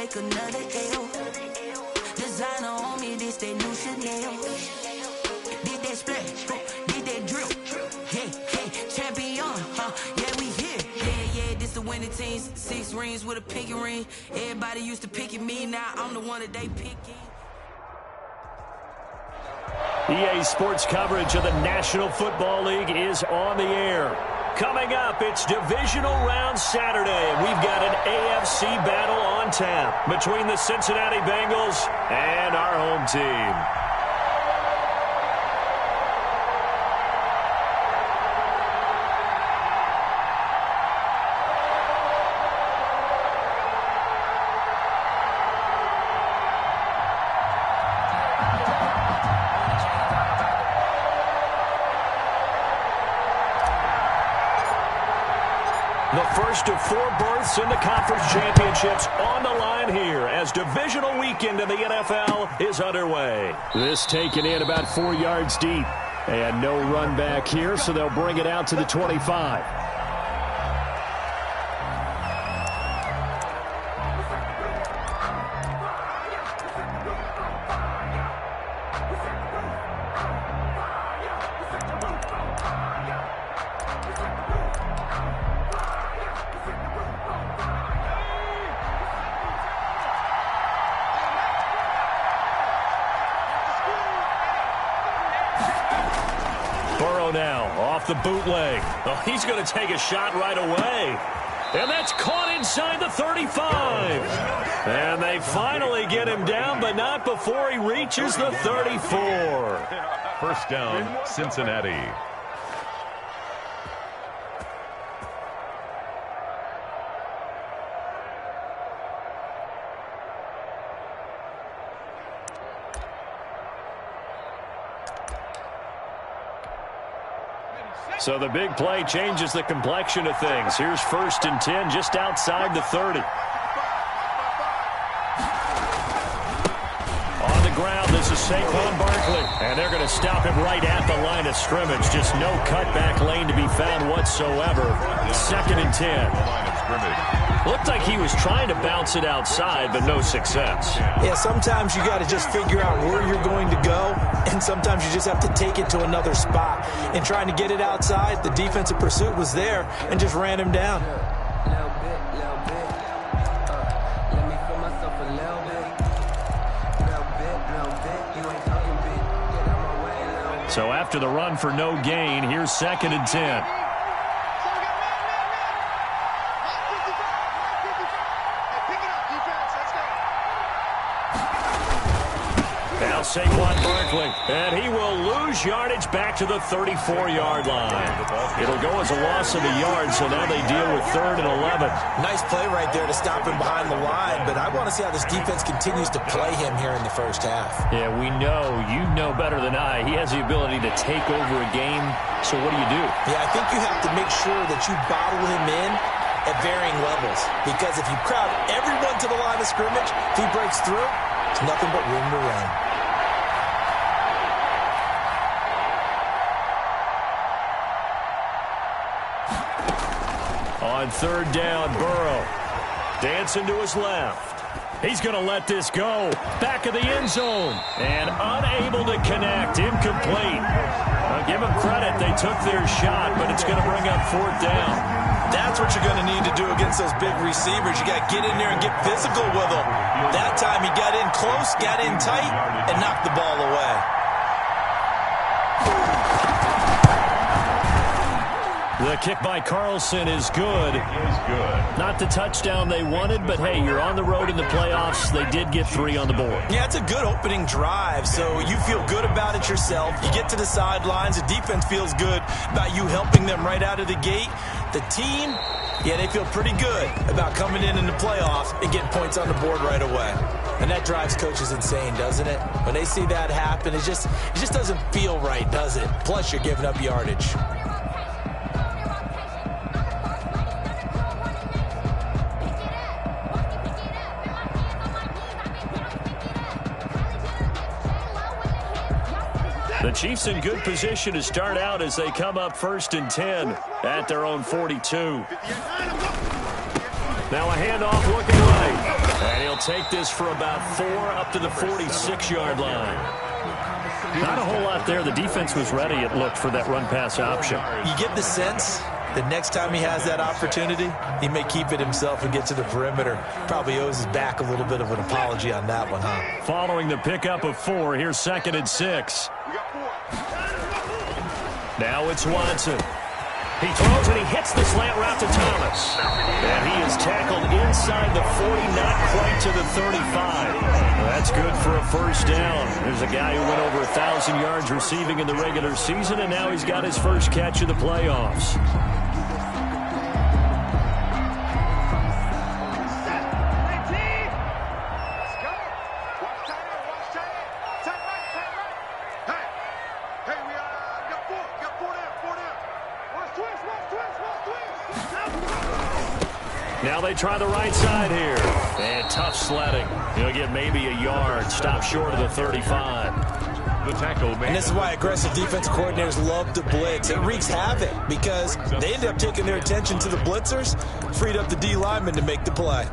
like another L. Designer on me, this that new Chanel. Did that splash, did that drip. Yeah, champion, yeah, we here. Yeah, this the winning teams. 6 rings with a pinky ring. Everybody used to pick at me, now I'm the one that they picking. EA Sports coverage of the National Football League is on the air. Coming up, it's Divisional Round Saturday, and we've got an AFC battle on tap between the Cincinnati Bengals and our home team. The first of 4 berths in the conference championships on the line here as divisional weekend in the NFL is underway. This taken in about 4 yards deep. And no run back here, so they'll bring it out to the 25. Now off the bootleg. Oh, he's going to take a shot right away. And that's caught inside the 35. And they finally get him down, but not before he reaches the 34. First down, Cincinnati. So the big play changes the complexion of things. Here's 1st and 10 just outside the 30. On the ground, this is Saquon Barkley. And they're going to stop him right at the line of scrimmage. Just no cutback lane to be found whatsoever. 2nd and 10. Looked like he was trying to bounce it outside, but no success. Yeah, sometimes you got to just figure out where you're going to go, and sometimes you just have to take it to another spot. And trying to get it outside, the defensive pursuit was there and just ran him down. So after the run for no gain, here's 2nd and 10. Saquon Barkley, and he will lose yardage back to the 34-yard line. It'll go as a loss of a yard, so now they deal with 3rd and 11. Nice play right there to stop him behind the line, but I want to see how this defense continues to play him here in the first half. Yeah, we know, you know better than I, he has the ability to take over a game, so what do you do? Yeah, I think you have to make sure that you bottle him in at varying levels, because if you crowd everyone to the line of scrimmage, if he breaks through, there's nothing but room to run. On 3rd down, Burrow dancing to his left. He's going to let this go. Back of the end zone. And unable to connect. Incomplete. I'll give them credit. They took their shot, but it's going to bring up 4th down. That's what you're going to need to do against those big receivers. You got to get in there and get physical with them. That time he got in close, got in tight, and knocked the ball away. The kick by Carlson is good. Not the touchdown they wanted, but hey, you're on the road in the playoffs. They did get 3 on the board. Yeah, it's a good opening drive, so you feel good about it yourself. You get to the sidelines. The defense feels good about you helping them right out of the gate. The team, yeah, they feel pretty good about coming in the playoffs and getting points on the board right away. And that drives coaches insane, doesn't it? When they see that happen, it just doesn't feel right, does it? Plus, you're giving up yardage. The Chiefs in good position to start out as they come up 1st and 10 at their own 42. Now a handoff looking right. And he'll They'll take this for about 4 up to the 46-yard line. Not a whole lot there. The defense was ready, it looked, for that run-pass option. You get the sense that next time he has that opportunity, he may keep it himself and get to the perimeter. Probably owes his back a little bit of an apology on that one, huh? Following the pickup of 4, here's 2nd and 6. Now it's Watson. He throws and he hits the slant route to Thomas. And he is tackled inside the 40, not quite to the 35. That's good for a first down. There's a guy who went over 1,000 yards receiving in the regular season, and now he's got his first catch in the playoffs. Now they try the right side here. And tough sledding. He'll get maybe a yard. Stop short of the 35. The tackle made. And this is why aggressive defense coordinators love to blitz. It wreaks havoc because they end up taking their attention to the blitzers, freed up the D lineman to make the play.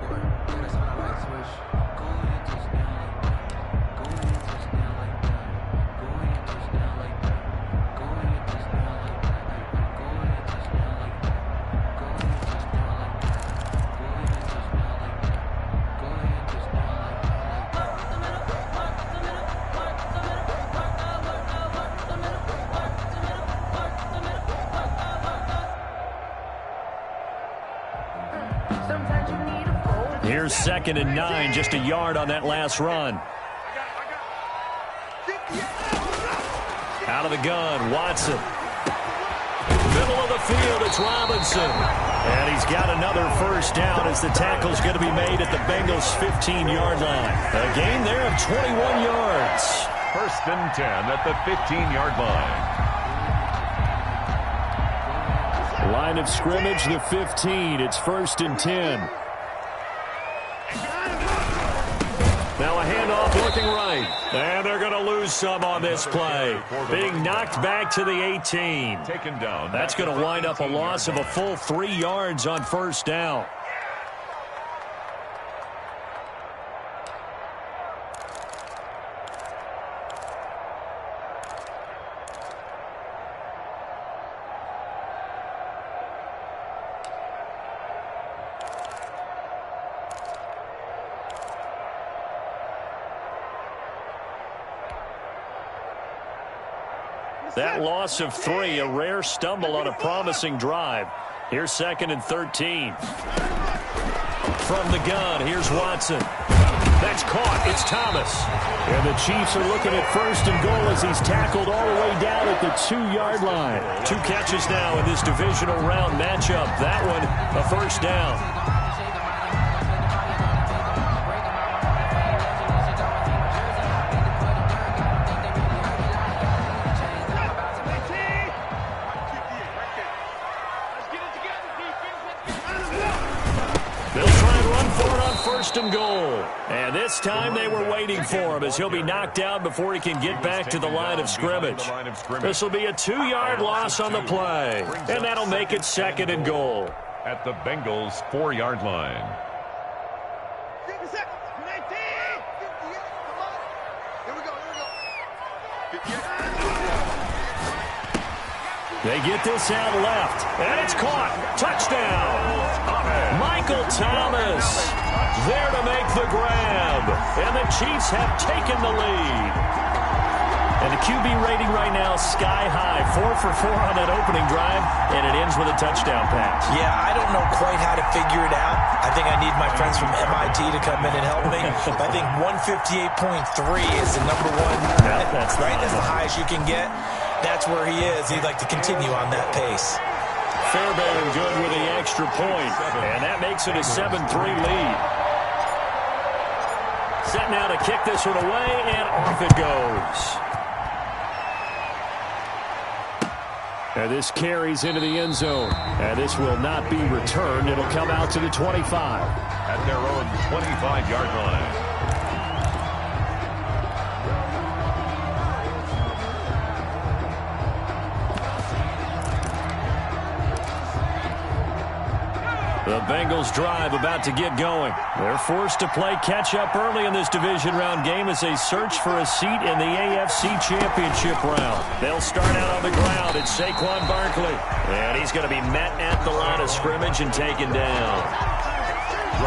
Here's 2nd and 9, just a yard on that last run. Out of the gun, Watson. Middle of the field, it's Robinson. And he's got another first down as the tackle's going to be made at the Bengals' 15-yard line. A gain there of 21 yards. 1st and 10 at the 15-yard line. Line of scrimmage, the 15. It's 1st and 10. Now a handoff looking right. And they're going to lose some on this play. Being knocked back to the 18. Taken down. That's going to wind up a loss of a full 3 yards on first down. That loss of 3, a rare stumble on a promising drive. Here's 2nd and 13. From the gun, here's Watson. That's caught. It's Thomas. And the Chiefs are looking at 1st and goal as he's tackled all the way down at the 2-yard line. 2 catches now in this divisional round matchup. That one, a first down. And goal. And this time they were waiting for him as he'll be knocked down before he can get back to the line of scrimmage. This will be a 2-yard loss on the play. And that'll make it 2nd and goal. At the Bengals' 4-yard line. They get this out left. And it's caught. Touchdown. Michael Thomas. There to make the grab. And the Chiefs have taken the lead. And the QB rating right now sky high. 4 for 4 on that opening drive. And it ends with a touchdown pass. Yeah, I don't know quite how to figure it out. I think I need my friends from MIT to come in and help me. I think 158.3 is the number one. Yeah, that's right. That's the highest you can get. That's where he is. He'd like to continue on that pace. Fairbairn good with the extra point. And that makes it a 7-3 lead. Set now to kick this one away, and off it goes. And this carries into the end zone. And this will not be returned. It'll come out to the 25. At their own 25-yard line. The Bengals drive about to get going. They're forced to play catch-up early in this division round game as they search for a seat in the AFC Championship round. They'll start out on the ground. It's Saquon Barkley. And he's going to be met at the line of scrimmage and taken down.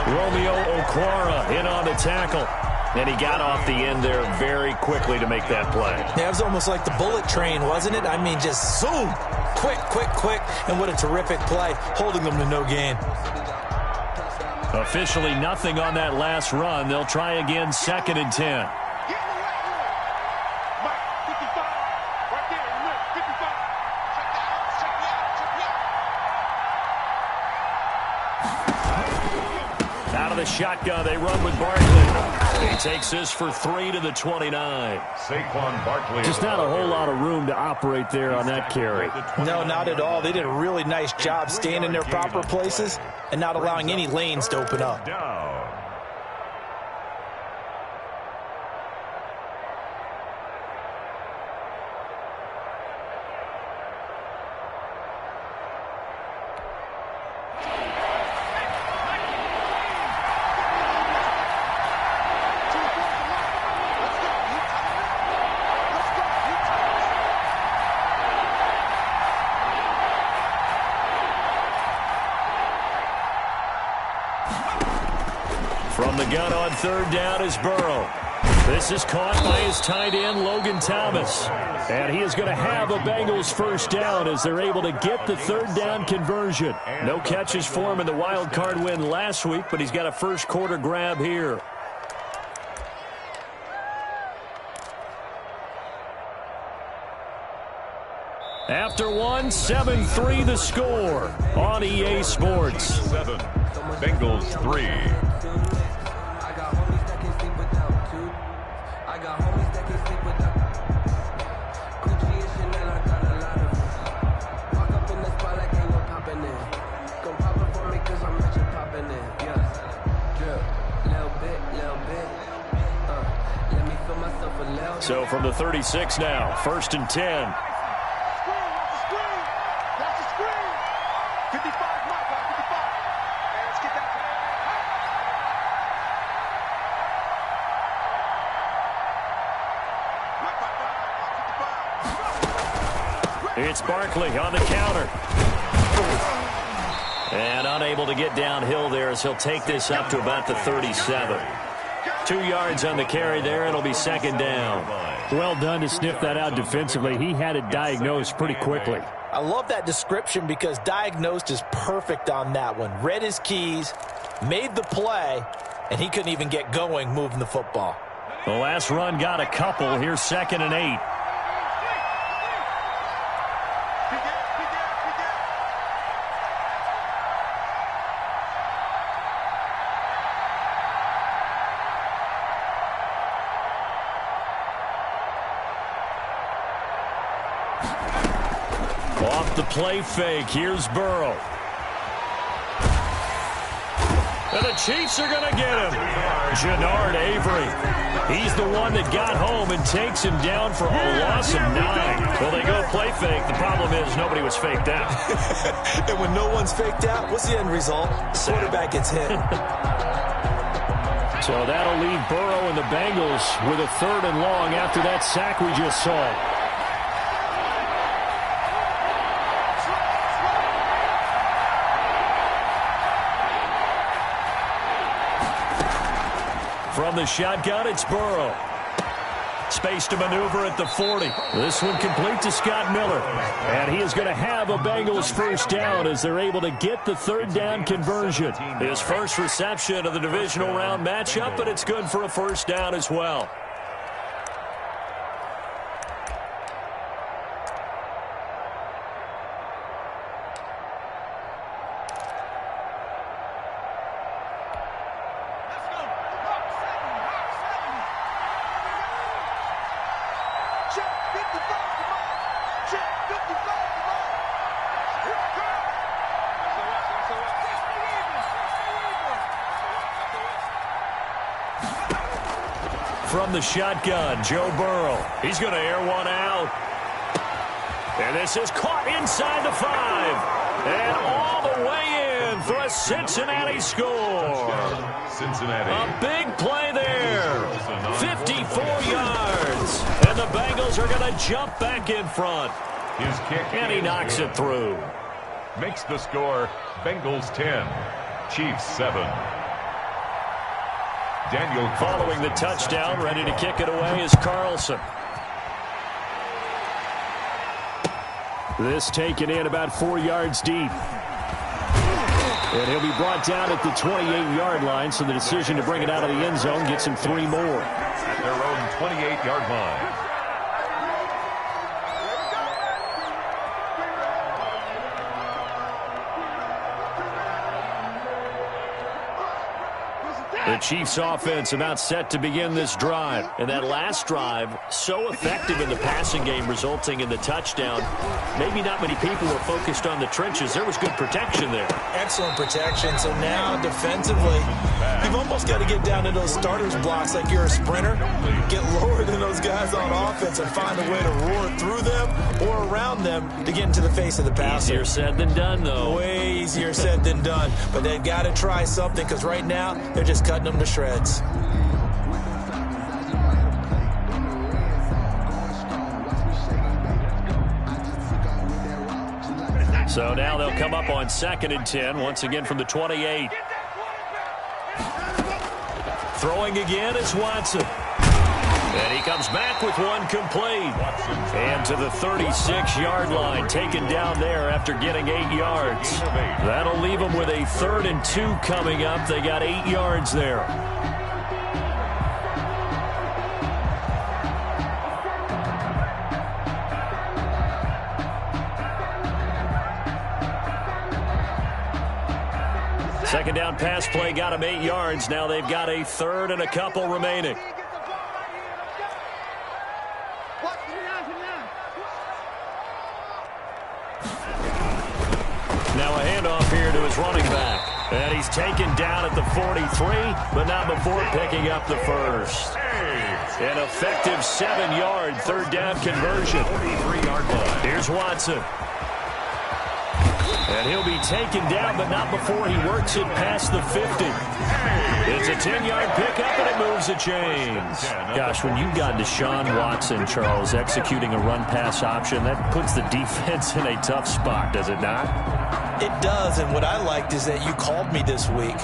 Romeo Okwara in on the tackle. And he got off the end there very quickly to make that play. Yeah, it was almost like the bullet train, wasn't it? I mean, just zoom. Quick, quick, quick. And what a terrific play, holding them to no gain. Officially nothing on that last run. They'll try again, 2nd and 10. Out of the shotgun, they run with Barkley. He takes this for 3 to the 29. Saquon Barkley. Just not a whole lot of room to operate there on that carry. No, not at all. They did a really nice job staying in their proper places and not allowing any lanes to open up. From the gun on 3rd down is Burrow. This is caught by his tight end, Logan Thomas. And he is going to have a Bengals 1st down as they're able to get the 3rd down conversion. No catches for him in the wild card win last week, but he's got a first quarter grab here. After one, 7-3 the score on EA Sports. 7, Bengals 3. So from the 36 now, 1st and 10. It's Barkley on the counter. And unable to get downhill there as he'll take this up to about the 37. 2 yards on the carry there. It'll be 2nd down. Well done to sniff that out defensively. He had it diagnosed pretty quickly. I love that description because diagnosed is perfect on that one. Read his keys, made the play, and he couldn't even get going moving the football. The last run got a couple. Here's 2nd and 8. Off the play fake, here's Burrow. And the Chiefs are going to get him. Jannard Avery. He's the one that got home and takes him down for a loss of 9. Well, they go play fake. The problem is nobody was faked out. And when no one's faked out, what's the end result? Quarterback gets hit. So that'll leave Burrow and the Bengals with a 3rd and long after that sack we just saw. From the shotgun, it's Burrow. Space to maneuver at the 40. This one complete to Scott Miller. And he is going to have a Bengals 1st down as they're able to get the 3rd down conversion. His first reception of the divisional round matchup, but it's good for a 1st down as well. From the shotgun, Joe Burrow. He's going to air one out. And this is caught inside the 5. And all the way in for a Cincinnati score. Cincinnati. A big play there. 54 yards. And the Bengals are going to jump back in front. His kick. And he knocks it through. Makes the score Bengals 10, Chiefs 7. Daniel Following the touchdown, ready to kick it away is Carlson. This taken in about 4 yards deep. And he'll be brought down at the 28-yard line, so the decision to bring it out of the end zone gets him 3 more. At their own 28-yard line. The Chiefs offense about set to begin this drive. And that last drive, so effective in the passing game, resulting in the touchdown. Maybe not many people were focused on the trenches. There was good protection there. Excellent protection. So now defensively, you've almost got to get down to those starters blocks like you're a sprinter. Get lower than those guys on offense and find a way to roar through them or around them to get into the face of the passer. Easier said than done, though. Way easier said than done. But they've got to try something because right now they're just cutting them to shreds. So now they'll come up on 2nd and 10, once again from the 28. Throwing again is Watson. And he comes back with one complete. And to the 36-yard line, taken down there after getting 8 yards. That'll leave them with a 3rd and 2 coming up. They got 8 yards there. Second down pass play got him 8 yards. Now they've got a 3rd and a couple remaining. Now a handoff here to his running back. And he's taken down at the 43, but not before picking up the first. An effective 7-yard 3rd down conversion. 43-yard line. Here's Watson. And he'll be taken down, but not before he works it past the 50. It's a 10-yard pickup, and it moves the chains. Gosh, when you've got Deshaun Watson, Charles, executing a run-pass option, that puts the defense in a tough spot, does it not? It does, and what I liked is that you called me this week,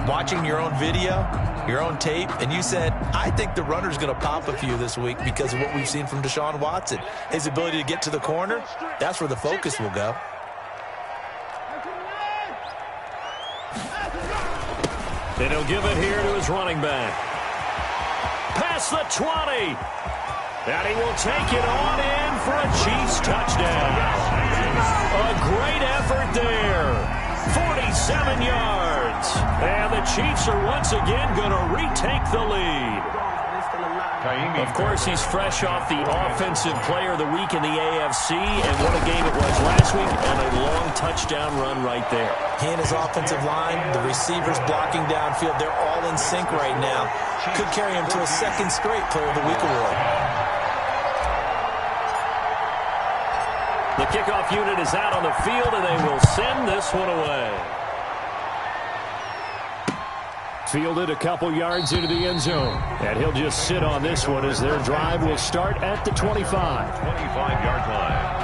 watching your own video, your own tape, and you said, I think the runner's going to pop a few this week because of what we've seen from Deshaun Watson. His ability to get to the corner, that's where the focus will go. And he'll give it here to his running back. Past the 20. And he will take it on in for a Chiefs touchdown. A great effort there. 47 yards. And the Chiefs are once again going to retake the lead. Of course, he's fresh off the Offensive Player of the Week in the AFC, and what a game it was last week, and a long touchdown run right there. He and his offensive line, the receivers blocking downfield, they're all in sync right now. Could carry him to a 2nd straight Player of the Week award. The kickoff unit is out on the field, and they will send this one away. Fielded a couple yards into the end zone. And he'll just sit on this one as their drive will start at the 25. 25-yard line.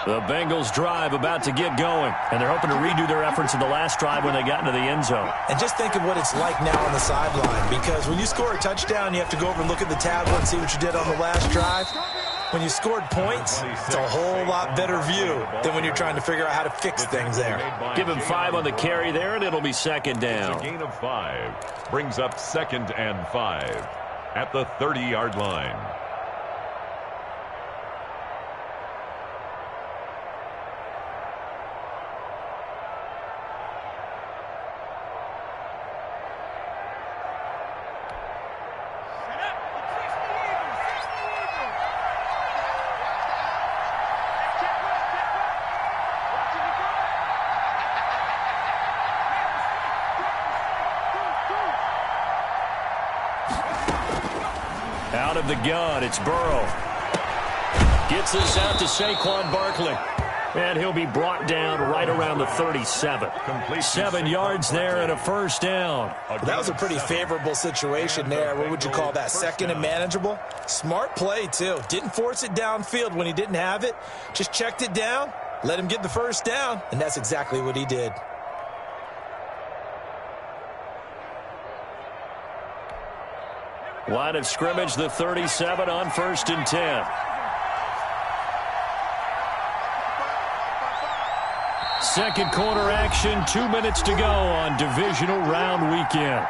The Bengals drive about to get going, and they're hoping to redo their efforts in the last drive when they got into the end zone. And just think of what it's like now on the sideline, because when you score a touchdown, you have to go over and look at the tablet and see what you did on the last drive. When you scored points, it's a whole lot better view than when you're trying to figure out how to fix things there. Give him 5 on the carry there, and it'll be 2nd down. A gain of 5 brings up 2nd and 5 at the 30-yard line. Out of the gun, it's Burrow. Gets this out to Saquon Barkley. And he'll be brought down right around the 37. 7 yards there and a first down. That was a pretty favorable situation there. What would you call that? Second and manageable? Smart play, too. Didn't force it downfield when he didn't have it. Just checked it down, let him get the first down, and that's exactly what he did. Line of scrimmage, the 37 on 1st and 10. Second quarter action, 2 minutes to go on divisional round weekend.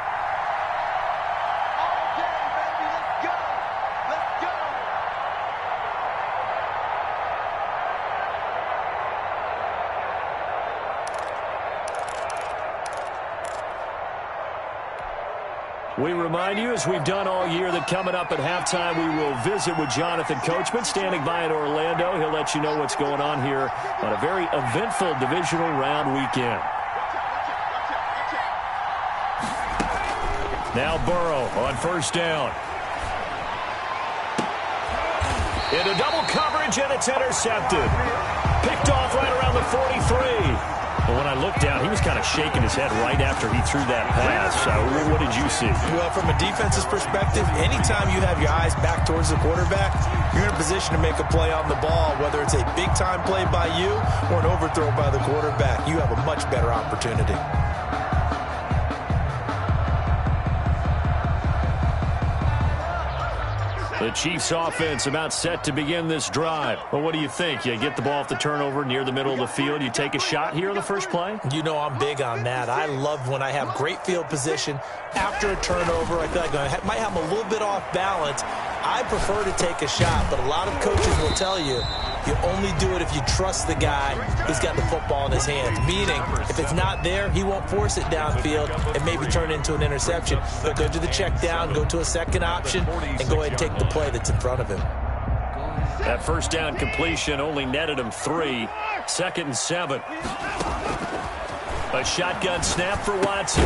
We remind you, as we've done all year, that coming up at halftime, we will visit with Jonathan Coachman, standing by in Orlando. He'll let you know what's going on here on a very eventful divisional round weekend. Now Burrow on first down. Into double coverage, and it's intercepted. Picked off right around the 43. But when I looked down, he was kind of shaking his head right after he threw that pass. What did you see? Well, from a defense's perspective, anytime you have your eyes back towards the quarterback, you're in a position to make a play on the ball, whether it's a big-time play by you or an overthrow by the quarterback. You have a much better opportunity. The Chiefs offense about set to begin this drive. Well, what do you think? You get the ball off the turnover near the middle of the field. You take a shot here on the first play? You know I'm big on that. I love when I have great field position after a turnover. I feel like I might have a little bit off balance. I prefer to take a shot, but a lot of coaches will tell you you only do it if you trust the guy who's got the football in his hands. Meaning, if it's not there, he won't force it downfield and maybe turn it into an interception. He'll go to the check down, go to a second option, and go ahead and take the play that's in front of him. That first down completion only netted him 3. 2nd and 7. A shotgun snap for Watson.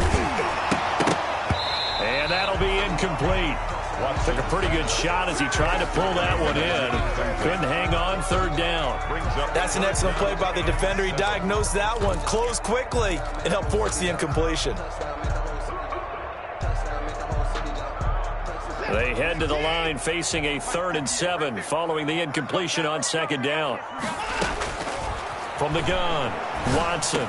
And that'll be incomplete. Took a pretty good shot as he tried to pull that one in. Couldn't hang on, 3rd down. That's an excellent play by the defender. He diagnosed that one, closed quickly, and helped force the incompletion. They head to the line facing a 3rd and 7 following the incompletion on 2nd down. From the gun, Watson.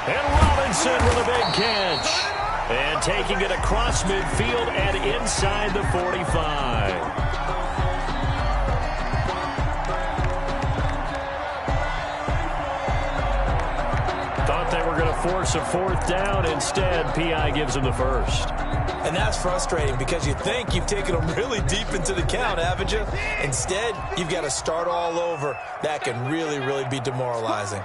And Robinson with a big catch. And taking it across midfield and inside the 45. Thought they were going to force a 4th down. Instead, P.I. gives them the first. And that's frustrating because you think you've taken them really deep into the count, haven't you? Instead, you've got to start all over. That can really, really be demoralizing.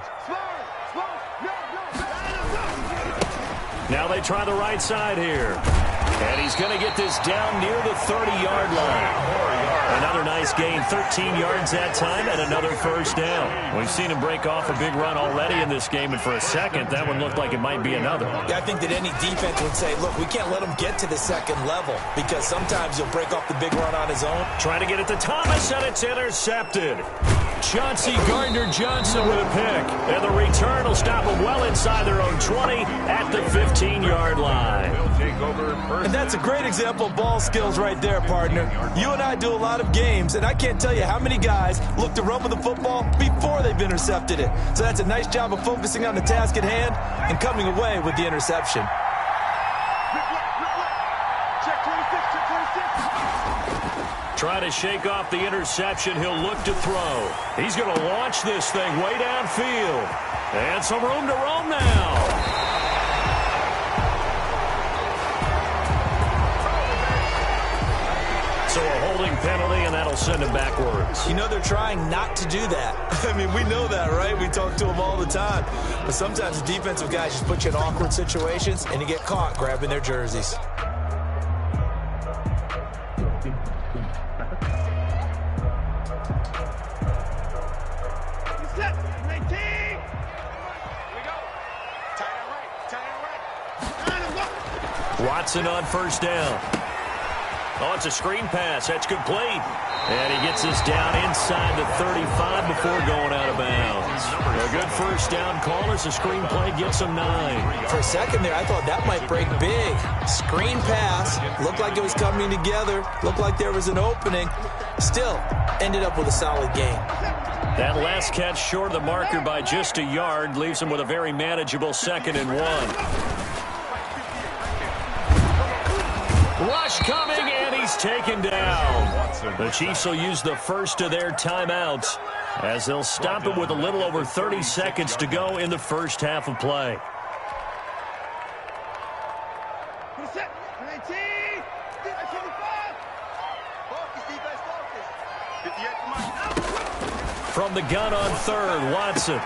Now they try the right side here. And he's going to get this down near the 30-yard line. Another nice gain, 13 yards that time, and another first down. We've seen him break off a big run already in this game, and for a second, that one looked like it might be another. Yeah, I think that any defense would say, look, we can't let him get to the second level because sometimes he'll break off the big run on his own. Trying to get it to Thomas, and it's intercepted. Chauncey Gardner-Johnson with a pick. And the return will stop them well inside their own 20 at the 15-yard line. And that's a great example of ball skills right there, partner. You and I do a lot of games, and I can't tell you how many guys look to run with the football before they've intercepted it. So that's a nice job of focusing on the task at hand and coming away with the interception. Try to shake off the interception. He'll look to throw. He's going to launch this thing way downfield. And some room to roam now. So a holding penalty, and that'll send him backwards. You know, they're trying not to do that. I mean, we know that, right? We talk to them all the time. But sometimes the defensive guys just put you in awkward situations, and you get caught grabbing their jerseys. Watson on first down. Oh, it's a screen pass. That's complete. And he gets this down inside the 35 before going out of bounds. A good first down call as the screen play gets him 9. For a second there, I thought that might break big. Screen pass. Looked like it was coming together. Looked like there was an opening. Still, ended up with a solid game. That last catch short of the marker by just a yard leaves him with a very manageable 2nd and 1. Rush coming, and he's taken down. The Chiefs will use the first of their timeouts as they'll stop it with a little over 30 seconds to go in the first half of play. From the gun on 3rd, Watson.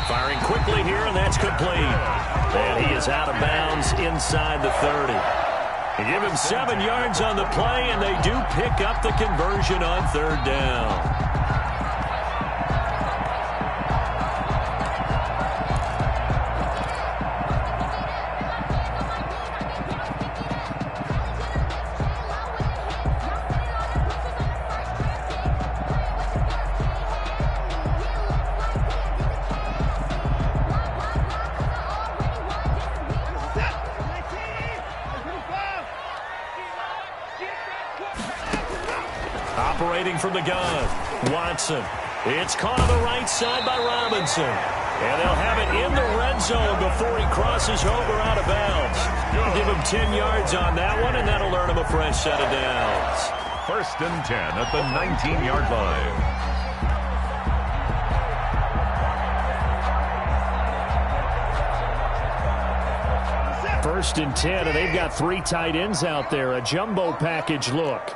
Firing quickly here, and that's complete. And he is out of bounds inside the 30. They give him 7 yards on the play, and they do pick up the conversion on 3rd down. Operating from the gun, Watson. It's caught on the right side by Robinson. And they'll have it in the red zone before he crosses over out of bounds. Give him 10 yards on that one, and that'll earn him a fresh set of downs. 1st and 10 at the 19-yard line. First and 10, and they've got 3 tight ends out there. A jumbo package look.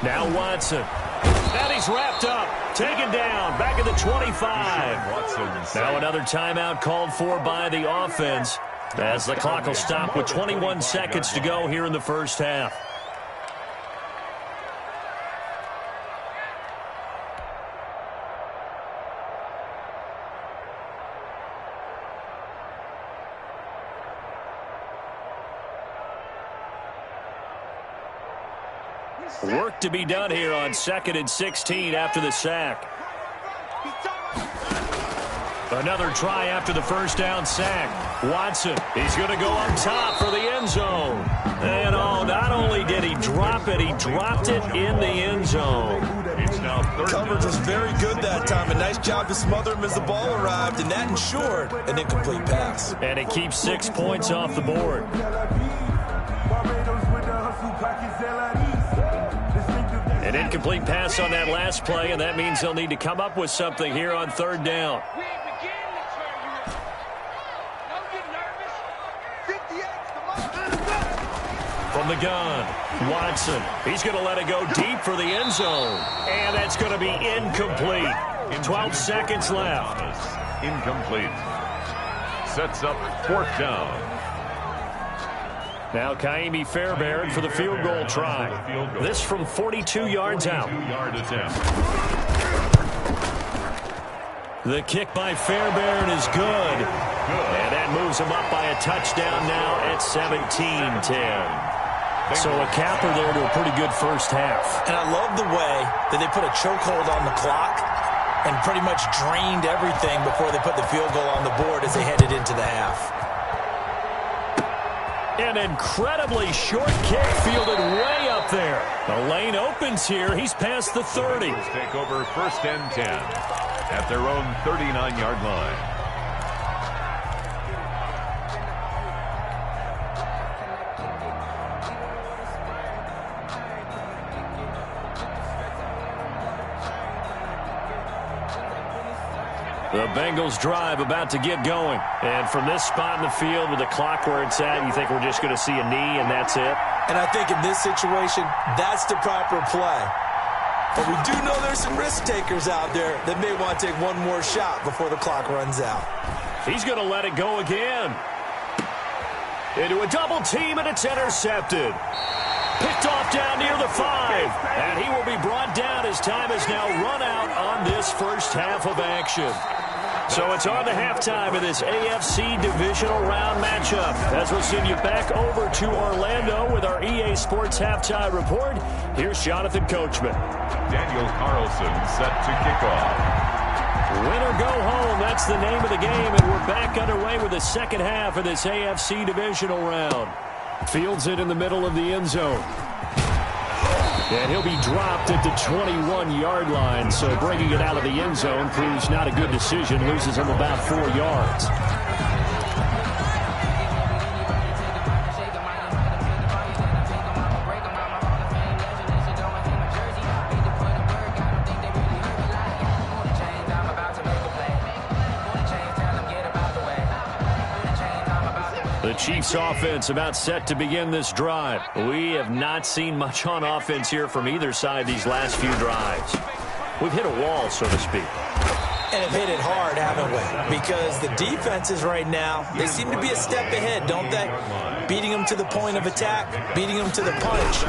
Now Watson. And he's wrapped up. Taken down. Back at the 25. Now another timeout called for by the offense as the clock will stop with 21 seconds to go here in the first half. Work to be done here on 2nd and 16 after the sack. Another try after the first down sack. Watson, he's going to go up top for the end zone. And not only did he drop it, he dropped it in the end zone. Coverage was very good that time. A nice job to smother him as the ball arrived, and that ensured an incomplete pass. And it keeps 6 points off the board. An incomplete pass on that last play, and that means they'll need to come up with something here on 3rd down. From the gun, Watson. He's going to let it go deep for the end zone. And that's going to be incomplete. 12 seconds left. Incomplete. Sets up 4th down. Now Kaimi Fairbairn for the field goal try. This from 42 yards out. The kick by Fairbairn is good. And that moves him up by a touchdown now at 17-10. So a capper there to a pretty good first half. And I love the way that they put a chokehold on the clock and pretty much drained everything before they put the field goal on the board as they headed into the half. An incredibly short kick fielded way up there. The lane opens here. He's past the 30. Take over 1st and 10 at their own 39-yard line. The Bengals drive about to get going. And from this spot in the field with the clock where it's at, you think we're just going to see a knee and that's it? And I think in this situation, that's the proper play. But we do know there's some risk takers out there that may want to take one more shot before the clock runs out. He's going to let it go again. Into a double team, and it's intercepted. Picked off down near the 5. And he will be brought down as time has now run out on this first half of action. So it's on to halftime of this AFC divisional round matchup. As we'll send you back over to Orlando with our EA Sports halftime report, here's Jonathan Coachman. Daniel Carlson set to kick off. Win or go home, that's the name of the game, and we're back underway with the second half of this AFC divisional round. Fields it in the middle of the end zone. And he'll be dropped at the 21-yard line, so bringing it out of the end zone proves not a good decision, loses him about 4 yards. The Chiefs offense about set to begin this drive. We have not seen much on offense here from either side these last few drives. We've hit a wall, so to speak. And have hit it hard, haven't we? Because the defenses right now, they seem to be a step ahead, don't they? Beating them to the point of attack, beating them to the punch.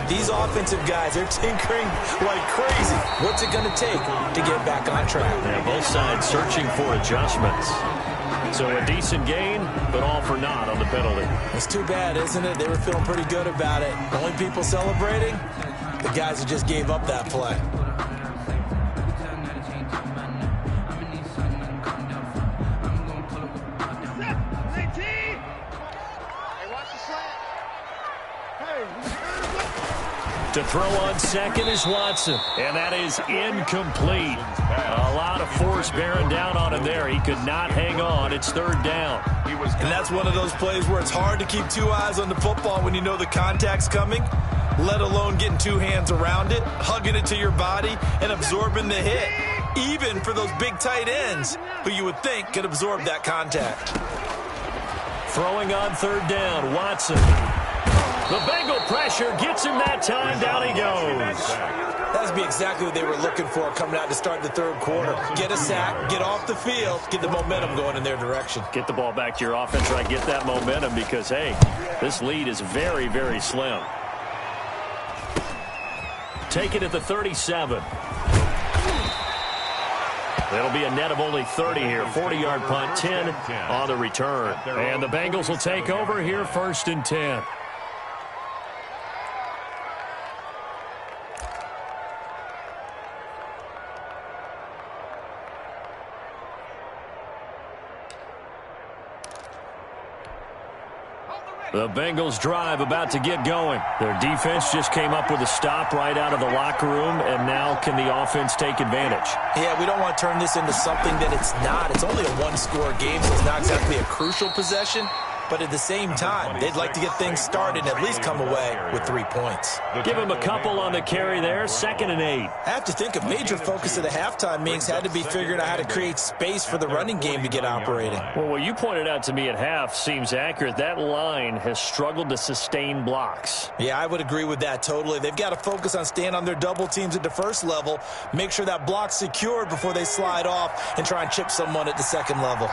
These offensive guys, they're tinkering like crazy. What's it going to take to get back on track? Yeah, both sides searching for adjustments. So a decent gain, but all for naught on the penalty. It's too bad, isn't it? They were feeling pretty good about it. The only people celebrating, the guys who just gave up that play. To throw on second is Watson, and that is incomplete. A lot of force bearing down on him there. He could not hang on. It's third down. And that's one of those plays where it's hard to keep two eyes on the football when you know the contact's coming, let alone getting two hands around it, hugging it to your body, and absorbing the hit, even for those big tight ends who you would think could absorb that contact. Throwing on third down, Watson. The Bengal pressure gets him that time. Down he goes. That'd be exactly what they were looking for coming out to start the third quarter. Get a sack, get off the field, get the momentum going in their direction. Get the ball back to your offense, right? Get that momentum because, hey, this lead is very, very slim. Take it at the 37. It'll be a net of only 30 here. 40-yard punt, 10 on the return. And the Bengals will take over here, 1st and 10. The Bengals drive about to get going. Their defense just came up with a stop right out of the locker room, and now can the offense take advantage? Yeah, we don't want to turn this into something that it's not. It's only a one-score game, so it's not exactly a crucial possession. But at the same time, they'd like to get things started and at least come away with 3 points. Give him a couple on the carry there, 2nd and 8. I have to think a major focus of the halftime meetings had to be figuring out how to create space for the running game to get operating. Well, what you pointed out to me at half seems accurate. That line has struggled to sustain blocks. Yeah, I would agree with that totally. They've got to focus on staying on their double teams at the first level, make sure that block's secured before they slide off and try and chip someone at the second level.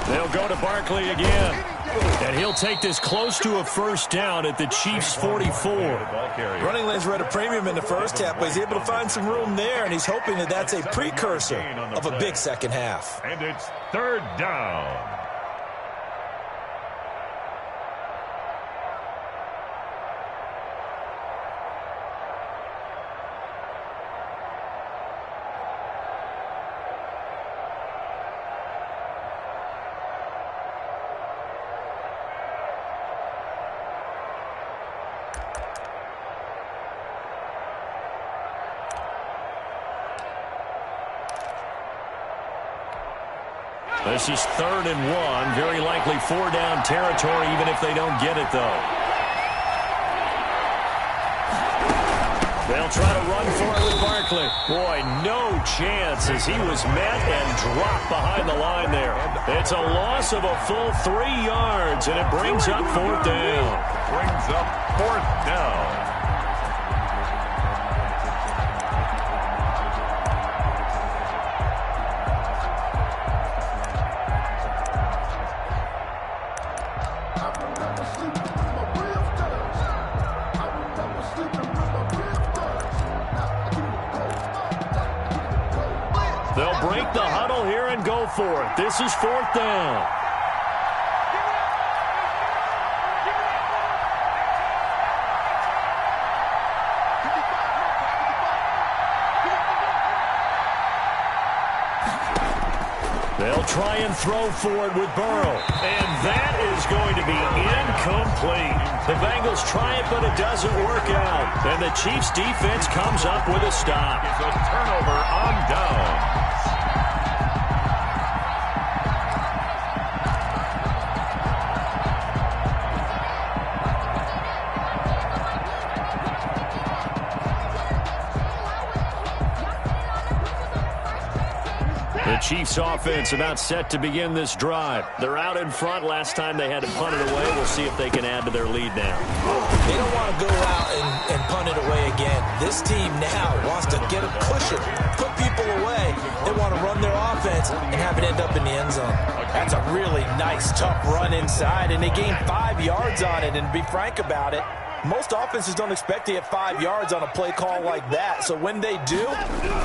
They'll go to Barkley again. And he'll take this close to a first down at the Chiefs' 44. Running lanes were at a premium in the first half, but he's able to find some room there, and he's hoping that that's a precursor of a big second half. And it's third down. This is 3rd and 1. Very likely 4-down territory, even if they don't get it, though. They'll try to run for it with Barkley. Boy, no chance as he was met and dropped behind the line there. It's a loss of a full 3 yards, and it brings up 4th down. Brings up 4th down. I will never sleep. I'm a real the huddle here and go for it. This is 4th down. They'll try and throw for it with Burrow. And that is going to be incomplete. The Bengals try it, but it doesn't work out. And the Chiefs' defense comes up with a stop. It's a turnover on downs. The Chiefs offense about set to begin this drive. They're out in front. Last time they had to punt it away. We'll see if they can add to their lead now. They don't want to go out and punt it away again. This team now wants to get a cushion, put people away. They want to run their offense and have it end up in the end zone. That's a really nice, tough run inside, and they gained 5 yards on it. And to be frank about it, most offenses don't expect to get 5 yards on a play call like that. So when they do,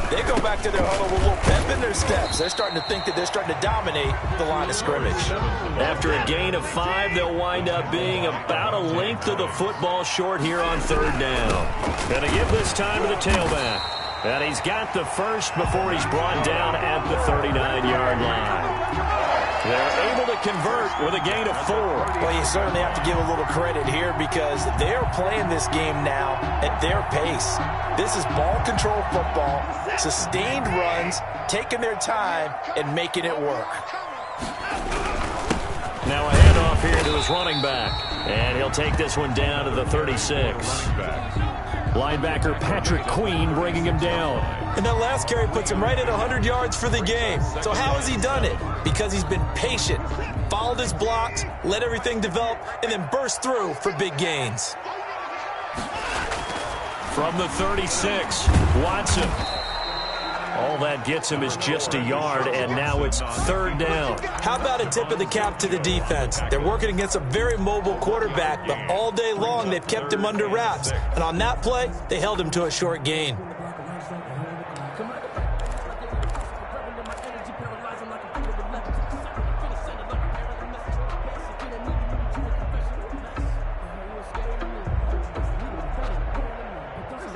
they go back to their huddle with a little pep in their steps. They're starting to think that they're starting to dominate the line of scrimmage. After a gain of 5, they'll wind up being about a length of the football short here on 3rd down. Going to give this time to the tailback. And he's got the first before he's brought down at the 39-yard line. They're able to convert with a gain of 4. Well, you certainly have to give a little credit here because they're playing this game now at their pace. This is ball control football, sustained runs, taking their time, and making it work. Now a handoff here to his running back. And he'll take this one down to the 36. Linebacker Patrick Queen bringing him down. And that last carry puts him right at 100 yards for the game. So how has he done it? Because he's been patient, followed his blocks, let everything develop, and then burst through for big gains. From the 36, Watson. All that gets him is just a yard, and now it's 3rd down. How about a tip of the cap to the defense? They're working against a very mobile quarterback, but all day long they've kept him under wraps. And on that play, they held him to a short gain.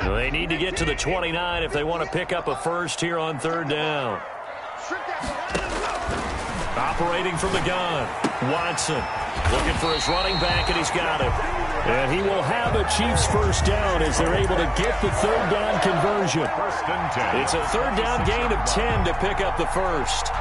They need to get to the 29 if they want to pick up a first here on 3rd down. Operating from the gun, Watson looking for his running back, and he's got it. And he will have a Chiefs first down as they're able to get the 3rd down conversion. It's a 3rd down gain of 10 to pick up the first.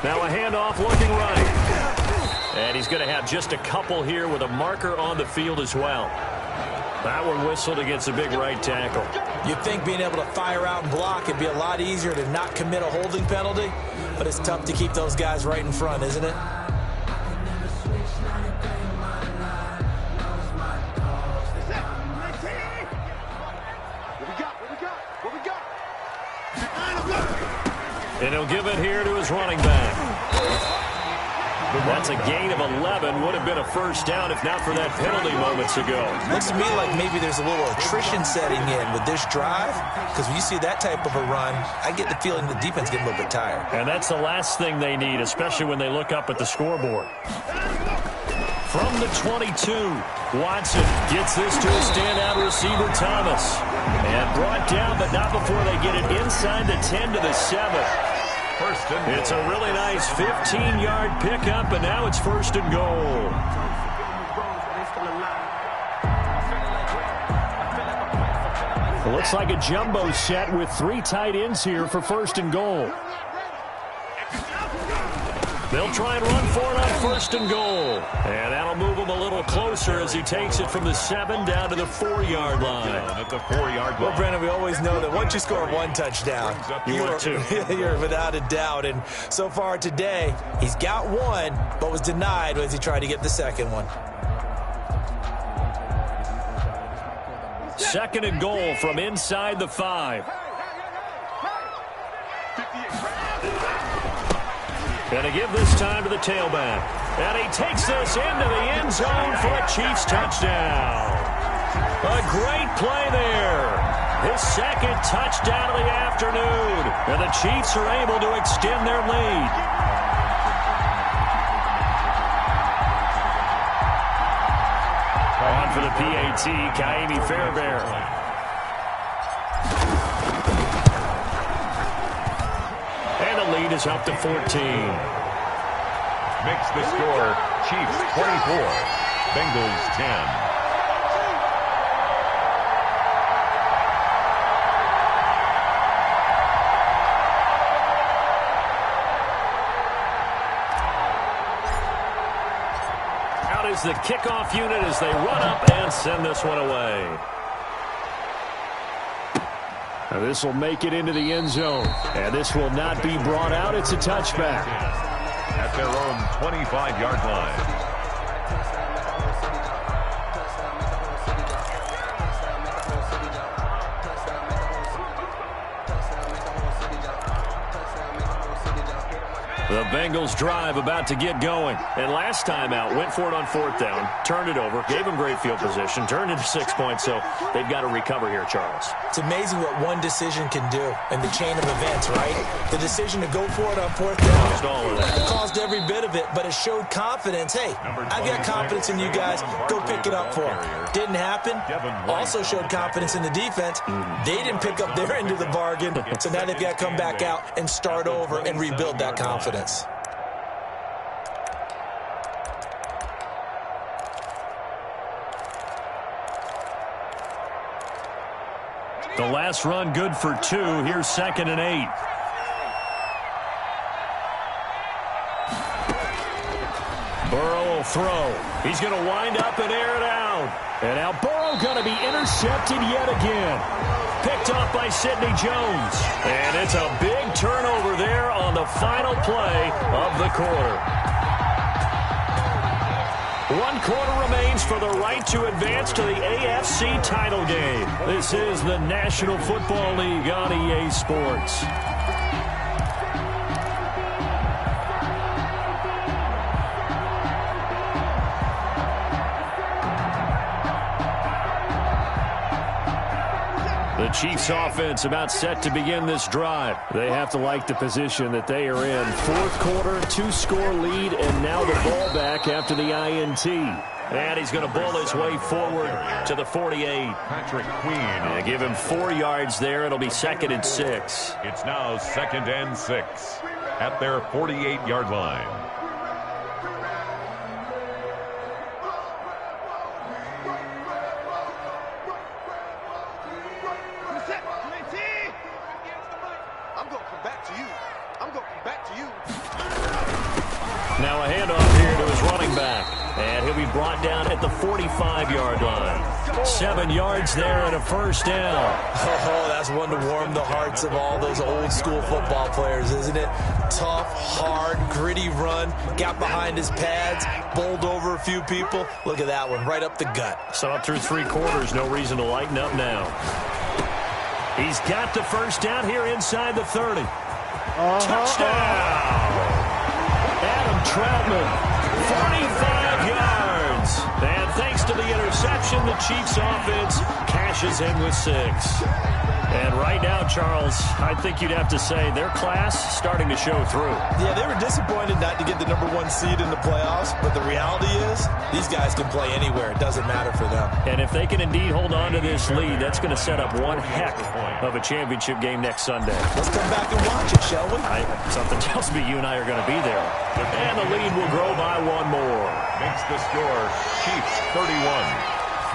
Now a handoff looking right. And he's going to have just a couple here with a marker on the field as well. That one whistled against a big right tackle. You'd think being able to fire out and block would be a lot easier to not commit a holding penalty, but it's tough to keep those guys right in front, isn't it? And he'll give it here to his running back. That's a gain of 11. Would have been a first down if not for that penalty moments ago. Looks to me like maybe there's a little attrition setting in with this drive, because when you see that type of a run, I get the feeling the defense getting a little bit tired. And that's the last thing they need, especially when they look up at the scoreboard. From the 22, Watson gets this to a standout receiver, Thomas. And brought down, but not before they get it inside the 10 to the 7. It's a really nice 15-yard pickup, and now it's 1st and goal. It looks like a jumbo set with 3 tight ends here for 1st and goal. They'll try and run for it on 1st and goal. And that'll move him a little closer as he takes it from the 7 down to the 4-yard line. At the 4-yard line. Well, Brandon, we always know that once you score 1 touchdown, you're without a doubt. And so far today, he's got 1, but was denied as he tried to get the second one. 2nd and goal from inside the 5. And to give this time to the tailback. And he takes this into the end zone for a Chiefs touchdown. A great play there. His second touchdown of the afternoon. And the Chiefs are able to extend their lead. On for the PAT, Kaimi Fairbairn. And the lead is up to 14. Makes the score Chiefs 24, Bengals 10. Is the kickoff unit as they run up and send this one away. Now this will make it into the end zone. And this will not be brought out. It's a touchback. At their own 25-yard line. The Bengals drive about to get going. And last time out, went for it on fourth down, turned it over, gave them great field position, turned into 6 points, so they've got to recover here, Charles. It's amazing what one decision can do in the chain of events, right? The decision to go for it on fourth down. Caused all of that. Caused every bit of it, but it showed confidence. Hey, I've got confidence in you guys. Go pick it up for them. Didn't happen. Also showed confidence in the defense. They didn't pick up their end of the bargain, so now they've got to come back out and start over and rebuild that confidence. The last run good for 2. Here's 2nd and 8. Burrow will throw. He's going to wind up and air it out. And now Burrow going to be intercepted yet again. Picked off by Sidney Jones. And it's a big turnover there on the final play of the quarter. 1 quarter remains for the right to advance to the AFC title game. This is the National Football League on EA Sports. The Chiefs offense about set to begin this drive. They have to like the position that they are in. 4th quarter, 2-score lead, and now the ball back after the INT. And he's going to bull his way forward to the 48. Patrick Queen. And give him 4 yards there. It'll be 2nd and 6. It's now 2nd and 6 at their 48-yard line. Now a handoff here to his running back. And he'll be brought down at the 45-yard line. 7 yards there and a first down. Oh, that's one to warm the hearts of all those old-school football players, isn't it? Tough, hard, gritty run. Got behind his pads, bowled over a few people. Look at that one, right up the gut. So up through 3 quarters, no reason to lighten up now. He's got the first down here inside the 30. Touchdown! Adam Troutman, 45 yards. And thanks to the interception, the Chiefs offense cashes in with 6. And right now, Charles, I think you'd have to say their class starting to show through. Yeah, they were disappointed not to get the #1 seed in the playoffs, but the reality is these guys can play anywhere. It doesn't matter for them. And if they can indeed hold on to this lead, that's going to set up one heck of a championship game next Sunday. Let's come back and watch it, shall we? Something tells me you and I are going to be there. And the lead will grow by 1 more. Makes the score Chiefs 31,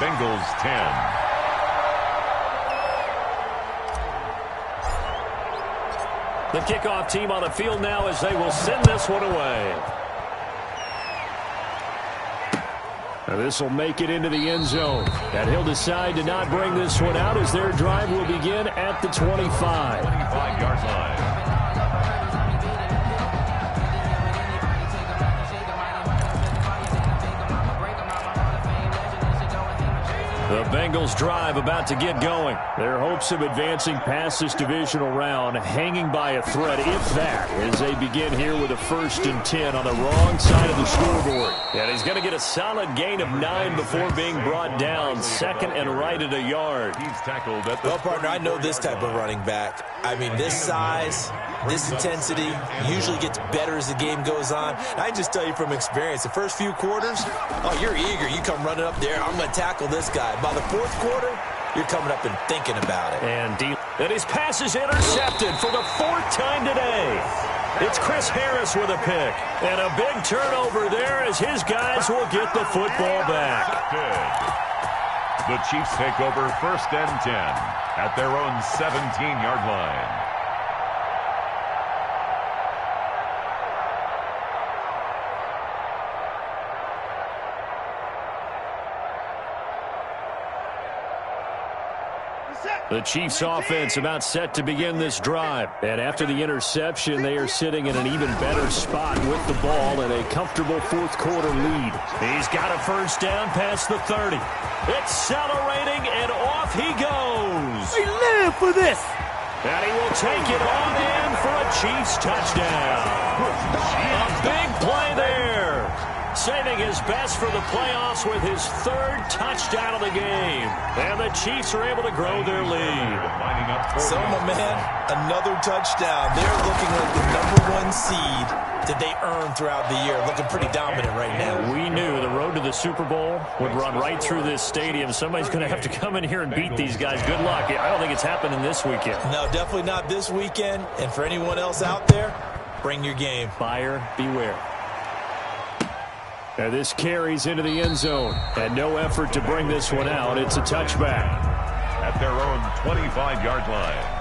Bengals 10. The kickoff team on the field now as they will send this one away. Now this will make it into the end zone. And he'll decide to not bring this one out as their drive will begin at the 25. 25-yard line. The Bengals drive about to get going. Their hopes of advancing past this divisional round hanging by a thread, if that, as they begin here with a 1st and 10 on the wrong side of the scoreboard. And he's going to get a solid gain of 9 before being brought down, 2nd and right at a yard. He's tackled at the Well, partner, I know this type of running back. I mean, this size, this intensity usually gets better as the game goes on. I can just tell you from experience, the first few quarters, oh, you're eager. You come running up there, I'm going to tackle this guy. By the 4th quarter, you're coming up and thinking about it. And his pass is intercepted for the 4th time today. It's Chris Harris with a pick. And a big turnover there as his guys will get the football back. The Chiefs take over 1st and 10 at their own 17-yard line. The Chiefs offense about set to begin this drive. And after the interception, they are sitting in an even better spot with the ball and a comfortable 4th quarter lead. He's got a 1st down past the 30. Accelerating, and off he goes. We live for this. And he will take it on in for a Chiefs touchdown. A big play there. Saving his best for the playoffs with his 3rd touchdown of the game. And the Chiefs are able to grow their lead. So, my man, another touchdown. They're looking like the #1 seed that they earned throughout the year. Looking pretty dominant right now. We knew the road to the Super Bowl would run right through this stadium. Somebody's going to have to come in here and beat these guys. Good luck. I don't think it's happening this weekend. No, definitely not this weekend. And for anyone else out there, bring your game. Buyer beware. And this carries into the end zone. And no effort to bring this one out. It's a touchback. At their own 25-yard line.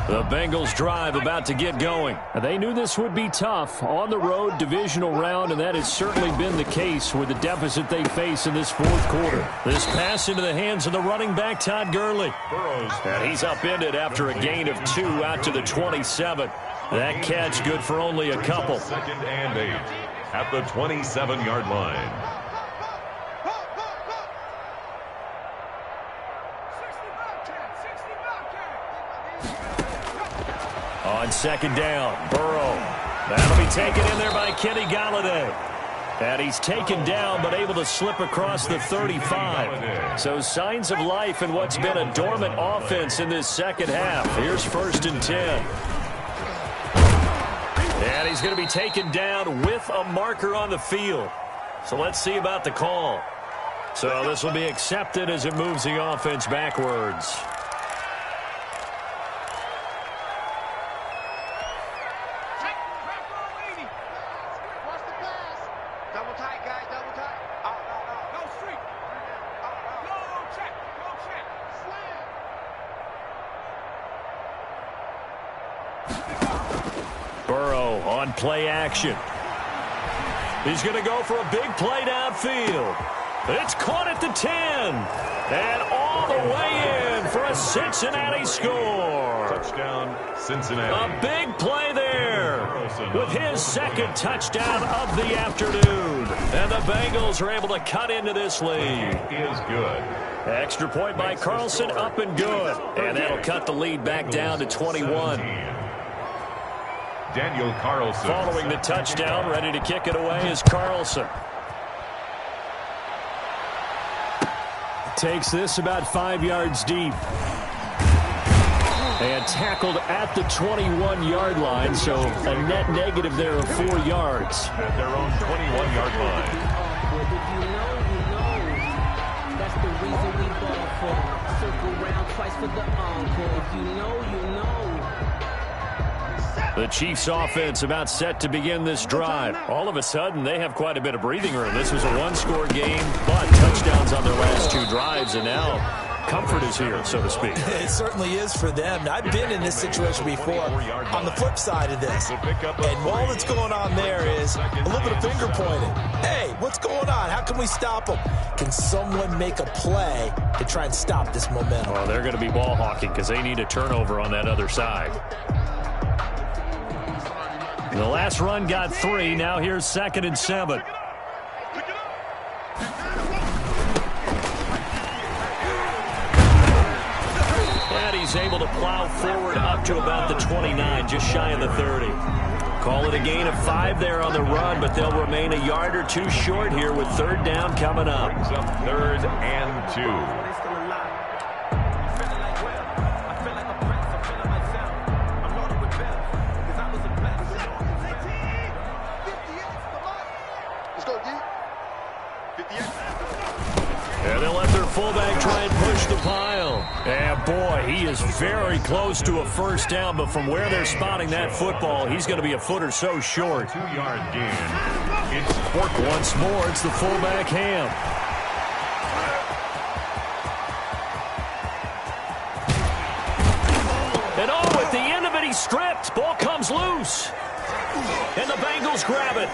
The Bengals drive about to get going. They knew this would be tough on the road divisional round, and that has certainly been the case with the deficit they face in this 4th quarter. This pass into the hands of the running back, Todd Gurley. And he's upended after a gain of 2 out to the 27. That catch good for only a couple. 2nd and 8 at the 27-yard line. On 2nd down, Burrow. That'll be taken in there by Kenny Galladay. And he's taken down but able to slip across the 35. So signs of life in what's been a dormant offense in this 2nd half. Here's 1st and 10. And he's going to be taken down with a marker on the field. So let's see about the call. So this will be accepted as it moves the offense backwards. Burrow on play action. He's going to go for a big play downfield. It's caught at the 10. And all the way in for a Cincinnati score. Touchdown, Cincinnati. A big play there with his 2nd touchdown of the afternoon. And the Bengals are able to cut into this lead. Is good. Extra point by Carlson, up and good. And that'll cut the lead back down to 21. Daniel Carlson. Following the touchdown, ready to kick it away is Carlson. Takes this about 5 yards deep. And tackled at the 21-yard line, so a net negative there of 4 yards. At their own 21-yard line. That's the reason we ball for. Circle round twice for the encore. If you know, you know. The Chiefs offense about set to begin this drive. All of a sudden, they have quite a bit of breathing room. This was a one-score game, but touchdowns on their last 2 drives, and now comfort is here, so to speak. It certainly is for them. I've been in this situation before on the flip side of this. And all that's going on there is a little bit of finger pointing. Hey, what's going on? How can we stop them? Can someone make a play to try and stop this momentum? Well, they're going to be ball hawking because they need a turnover on that other side. The last run got 3. Now here's 2nd and 7. And he's able to plow forward up to about the 29, just shy of the 30. Call it a gain of 5 there on the run, but they'll remain a yard or 2 short here with 3rd down coming up. Brings up 3rd and 2. And they'll let their fullback try and push the pile. And boy, he is very close to a 1st down, but from where they're spotting that football, he's going to be a foot or so short. 2-yard gain. It's 4th. Once more, it's the fullback Ham. And oh, at the end of it, he's stripped. Ball comes loose. And the Bengals grab it.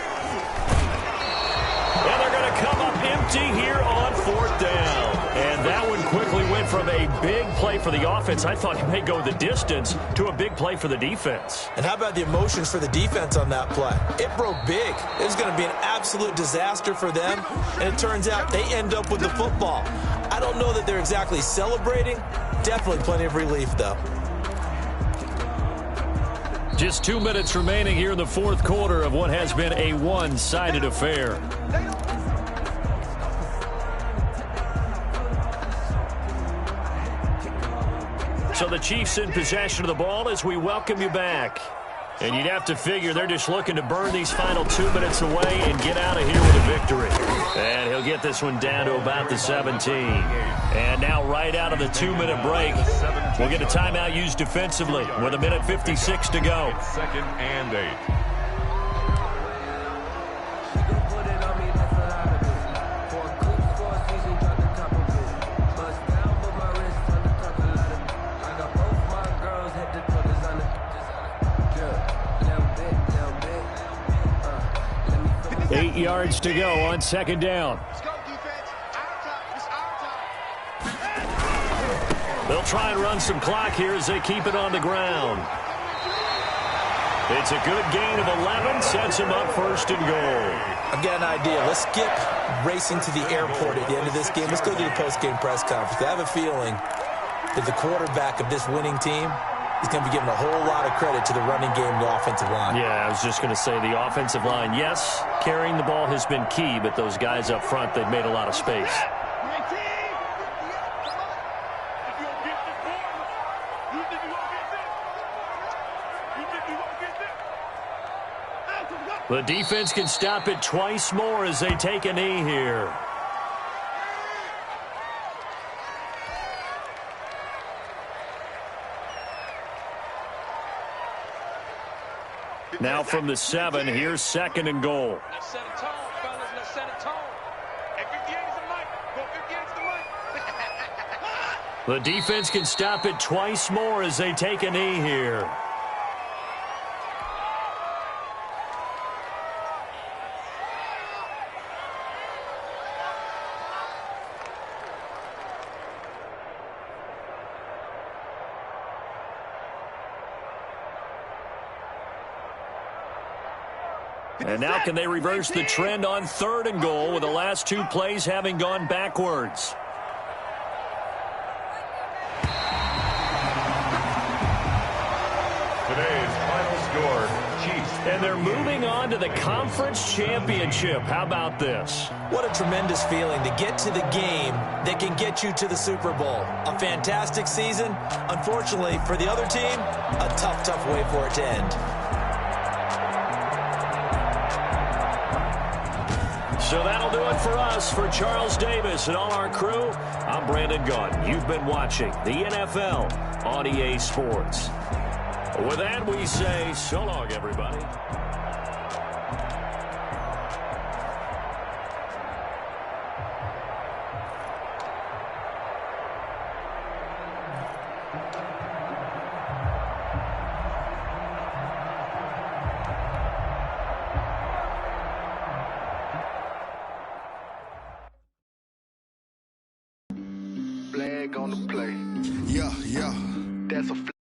And they're going to come up empty here on 4th down. And that one quickly went from a big play for the offense, I thought he may go the distance, to a big play for the defense. And how about the emotions for the defense on that play? It broke big. It was going to be an absolute disaster for them. And it turns out they end up with the football. I don't know that they're exactly celebrating. Definitely plenty of relief, though. Just 2 minutes remaining here in the 4th quarter of what has been a one-sided affair. So the Chiefs in possession of the ball as we welcome you back. And you'd have to figure they're just looking to burn these final 2 minutes away and get out of here with a victory. And he'll get this one down to about the 17. And now right out of the 2-minute break, we'll get a timeout used defensively with 1:56 to go. 2nd and 8. Eight yards to go on 2nd down. They'll try and run some clock here as they keep it on the ground. It's a good gain of 11, sets him up 1st and goal. I've got an idea. Let's skip racing to the airport at the end of this game. Let's go do the post-game press conference. I have a feeling that the quarterback of this winning team is going to be giving a whole lot of credit to the running game and the offensive line. Yeah, I was just going to say the offensive line, yes, carrying the ball has been key, but those guys up front, they've made a lot of space. The defense can stop it twice more as they take a knee here. Now from the 7, here's 2nd and goal. Let's set a tone, fellas. Let's set a tone. Hey, 58 is the mic. Go 58 is the mic. The defense can stop it twice more as they take a knee here. And now can they reverse the trend on 3rd and goal with the last 2 plays having gone backwards? Today's final score, Chiefs. And they're moving on to the conference championship. How about this? What a tremendous feeling to get to the game that can get you to the Super Bowl. A fantastic season. Unfortunately, for the other team, a tough, tough way for it to end. So that'll do it for us. For Charles Davis and all our crew, I'm Brandon Gaudin. You've been watching the NFL on EA Sports. With that, we say so long, everybody. Flag on the play. Yeah, yeah. That's a